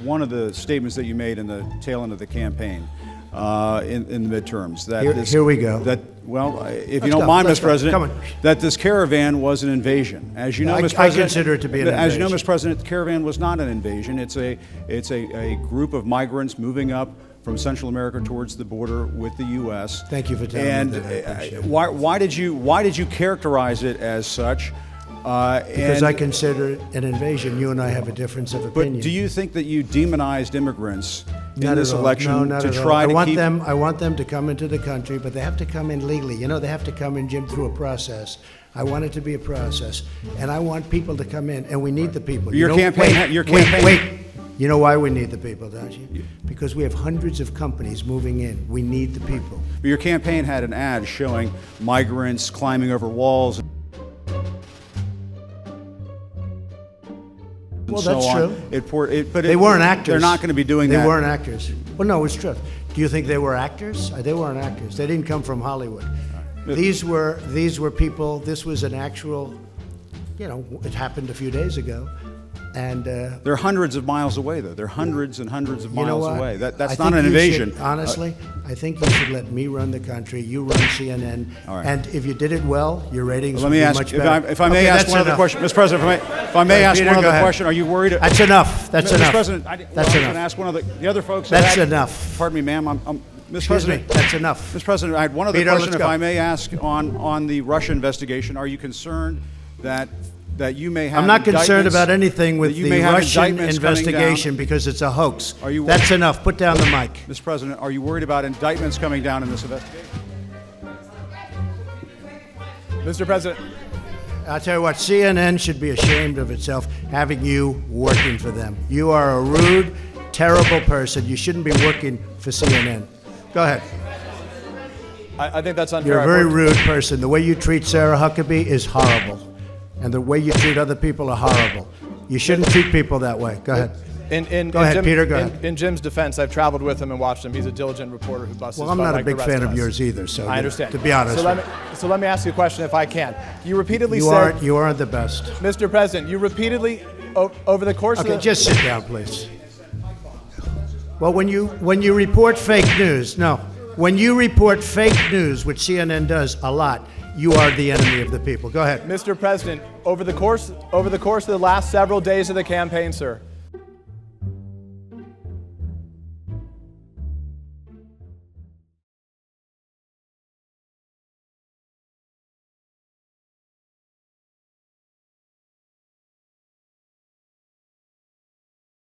one of the statements that you made in the tail end of the campaign in the midterms. That here we go. If you don't mind, Mr. President, that this caravan was an invasion. As you know, Mr. President, I consider it to be an invasion. As you know, Mr. President, the caravan was not an invasion. It's a group of migrants moving up from Central America towards the border with the U.S. Thank you for telling me that. And why did you characterize it as such? Because I consider it an invasion. You and I have a difference of opinion. But do you think that you demonized immigrants in this all. election No, not to at try all. to keep them? I want them to come into the country, but they have to come in legally. You know, they have to come in, Jim, through a process. I want it to be a process, and I want people to come in, and we need the people. Your campaign. Wait. You know why we need the people, don't you? Because we have hundreds of companies moving in. We need the people. Your campaign had an ad showing migrants climbing over walls. Well, that's true. But they weren't actors. They're not going to be doing that. They weren't actors. Well, no, it's true. Do you think they were actors? They weren't actors. They didn't come from Hollywood. These were people. This was an actual. You know, it happened a few days ago. And they're hundreds of miles away, though. They're hundreds and hundreds of miles away. That's not an invasion. invasion. Honestly, I think you should let me run the country. You run CNN. All right. And if you did it well, your ratings would be ask, much better. If I may ask one other question, Mr. President. If I may ask one other question, are you worried? That's enough. That's enough. Mr. President, that's enough. I'm ask one of the other folks. That's enough. Pardon me, ma'am. Mr. President, that's enough. Mr. President, I had one other question, if I may ask, on the Russia investigation. Are you concerned that you may have? I'm not concerned about anything with the Russian investigation because it's a hoax. That's enough. Put down the mic. Mr. President, are you worried about indictments coming down in this investigation? Mr. President. I'll tell you what, CNN should be ashamed of itself having you working for them. You are a rude, terrible person. You shouldn't be working for CNN. Go ahead. I think that's unfair. You're a very rude person. The way you treat Sarah Huckabee is horrible. And the way you treat other people are horrible. You shouldn't treat people that way. Go ahead. Go ahead, Peter. Go ahead. In Jim's defense, I've traveled with him and watched him. He's a diligent reporter who busts. Well, I'm not a big fan of yours either. So I understand. To be honest. So let me ask you a question, if I can. You repeatedly said you aren't the best, Mr. President. You repeatedly over the course of the. Okay, just sit down, please. Well, when you report fake news, when you report fake news, which CNN does a lot, you are the enemy of the people. Go ahead. Mr. President, over the course of the last several days of the campaign, sir,